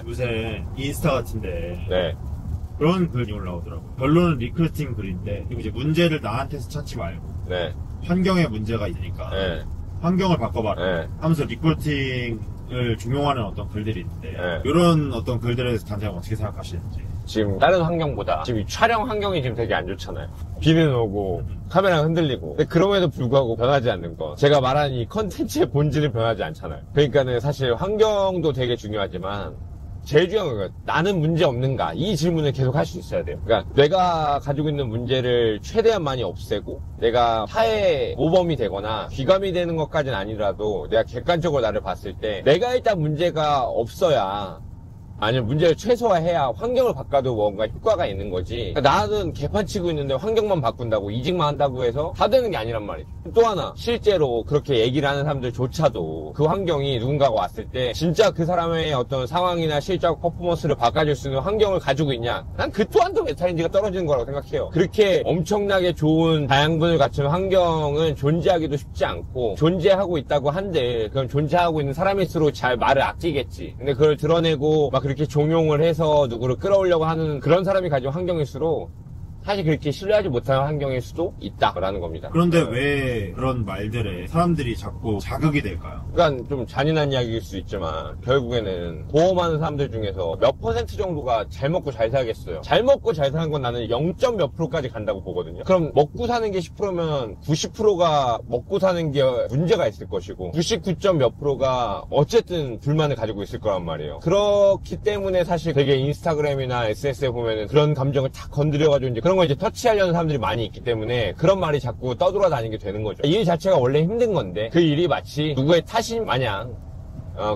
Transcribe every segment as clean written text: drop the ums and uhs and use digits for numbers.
요새 인스타 같은데 네. 그런 글이 올라오더라고요. 결론은 리크루팅 글인데 이제 문제를 나한테서 찾지 말고 네. 환경에 문제가 있으니까 네. 환경을 바꿔봐라 네. 하면서 리크루팅을 중용하는 어떤 글들이 있는데 네. 이런 어떤 글들에 대해서 단장님 어떻게 생각하시는지. 지금 다른 환경보다 지금 이 촬영 환경이 지금 되게 안 좋잖아요. 비는 오고 카메라가 흔들리고. 근데 그럼에도 불구하고 변하지 않는 거. 제가 말한 이 컨텐츠의 본질은 변하지 않잖아요. 그러니까는 사실 환경도 되게 중요하지만 제일 중요한 건 나는 문제 없는가? 이 질문을 계속 할 수 있어야 돼요. 그러니까 내가 가지고 있는 문제를 최대한 많이 없애고 내가 타의 모범이 되거나 귀감이 되는 것까지는 아니라도 내가 객관적으로 나를 봤을 때 내가 일단 문제가 없어야 아니면 문제를 최소화해야 환경을 바꿔도 뭔가 효과가 있는 거지. 그러니까 나는 개판 치고 있는데 환경만 바꾼다고 이직만 한다고 해서 다 되는 게 아니란 말이죠. 또 하나 실제로 그렇게 얘기를 하는 사람들조차도 그 환경이 누군가가 왔을 때 진짜 그 사람의 어떤 상황이나 실적 퍼포먼스를 바꿔줄 수 있는 환경을 가지고 있냐, 난 그 또한도 메타인지가 떨어지는 거라고 생각해요. 그렇게 엄청나게 좋은 다양분을 갖춘 환경은 존재하기도 쉽지 않고, 존재하고 있다고 한들 그건 존재하고 있는 사람일수록 잘 말을 아끼겠지. 근데 그걸 드러내고 막 그렇게 종용을 해서 누구를 끌어오려고 하는 그런 사람이 가진 환경일수록 사실 그렇게 신뢰하지 못하는 환경일 수도 있다라는 겁니다. 그런데 왜 그런 말들에 사람들이 자꾸 자극이 될까요? 그러니까 좀 잔인한 이야기일 수 있지만 결국에는 보험하는 사람들 중에서 몇 퍼센트 정도가 잘 먹고 잘 살겠어요. 잘 먹고 잘 사는 건 나는 0점 몇 프로까지 간다고 보거든요. 그럼 먹고 사는 게 10%면 90%가 먹고 사는 게 문제가 있을 것이고 99점 몇 프로가 어쨌든 불만을 가지고 있을 거란 말이에요. 그렇기 때문에 사실 되게 인스타그램이나 SNS에 보면은 그런 감정을 탁 건드려가지고 이제 그런 걸 이제 터치하려는 사람들이 많이 있기 때문에 그런 말이 자꾸 떠돌아다니게 되는 거죠. 일 자체가 원래 힘든 건데 그 일이 마치 누구의 탓인 마냥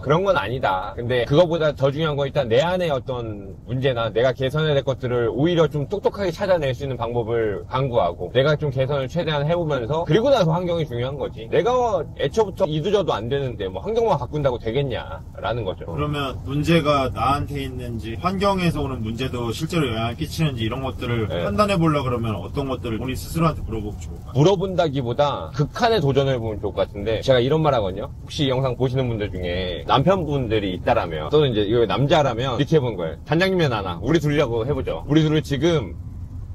그런 건 아니다. 근데 그거보다 더 중요한 건 일단 내 안에 어떤 문제나 내가 개선해야 될 것들을 오히려 좀 똑똑하게 찾아낼 수 있는 방법을 강구하고 내가 좀 개선을 최대한 해보면서 그리고 나서 환경이 중요한 거지. 내가 애초부터 이도저도 안 되는데 뭐 환경만 바꾼다고 되겠냐라는 거죠. 그러면 문제가 나한테 있는지 환경에서 오는 문제도 실제로 영향을 끼치는지 이런 것들을 판단해 보려고 그러면 어떤 것들을 본인 스스로한테 물어보고 좋을까요? 물어본다기보다 극한의 도전을 해보면 좋을 것 같은데 제가 이런 말 하거든요. 혹시 이 영상 보시는 분들 중에 남편분들이 있다라면 또는 이제 이거 남자라면 이렇게 해본 거예요. 단장님이나 나나 우리 둘이라고 해보죠. 우리 둘이 지금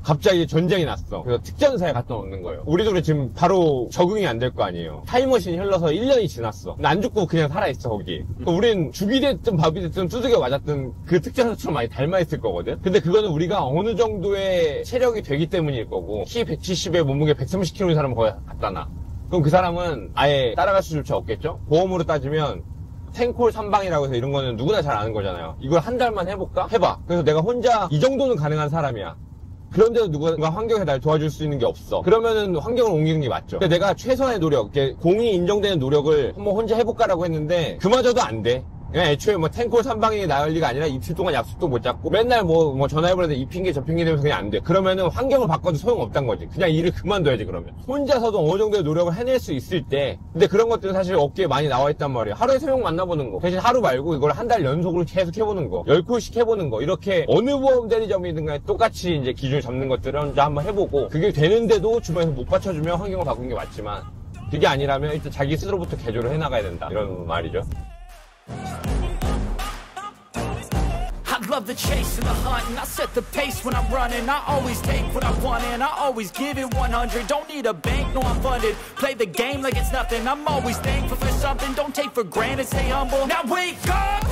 갑자기 전쟁이 났어. 그래서 특전사에 갖다 놓는 거예요. 우리 둘이 지금 바로 적응이 안 될 거 아니에요. 타임머신이 흘러서 1년이 지났어. 안 죽고 그냥 살아있어 거기. 우린 죽이 됐든 밥이 됐든 두들겨 맞았든 그 특전사처럼 많이 닮아있을 거거든. 근데 그거는 우리가 어느 정도의 체력이 되기 때문일 거고 키 170에 몸무게 130kg인 사람은 거의 갖다 놔. 그럼 그 사람은 아예 따라갈 수조차 없겠죠? 보험으로 따지면 탱콜 3방이라고 해서 이런 거는 누구나 잘 아는 거잖아요. 이걸 한 달만 해볼까? 해봐. 그래서 내가 혼자 이 정도는 가능한 사람이야. 그런데도 누가 환경에 날 도와줄 수 있는 게 없어. 그러면은 환경을 옮기는 게 맞죠. 근데 내가 최선의 노력, 공이 인정되는 노력을 한번 혼자 해볼까라고 했는데 그마저도 안 돼. 그냥 애초에 뭐 탱콜 3방이 나을 리가 아니라 이틀 동안 약속도 못 잡고 맨날 뭐 전화해보는데 이 핑계 저 핑계 대면서 그냥 안 돼. 그러면은 환경을 바꿔도 소용없단 거지. 그냥 일을 그만둬야지 그러면. 혼자서도 어느 정도의 노력을 해낼 수 있을 때. 근데 그런 것들은 사실 업계에 많이 나와 있단 말이에요. 하루에 3명 만나보는 거. 대신 하루 말고 이걸 한 달 연속으로 계속 해보는 거. 10콜씩 해보는 거. 이렇게 어느 보험 대리점이든 간에 똑같이 이제 기준을 잡는 것들을 혼자 한번 해보고 그게 되는데도 주변에서 못 받쳐주면 환경을 바꾸는 게 맞지만 그게 아니라면 일단 자기 스스로부터 개조를 해나가야 된다. 이런 말이죠. I love the chase and the hunt, and I set the pace when I'm running. I always take what I want and I always give it 100. Don't need a bank, no I'm funded. Play the game like it's nothing. I'm always thankful for something. Don't take for granted, stay humble. Now wake up!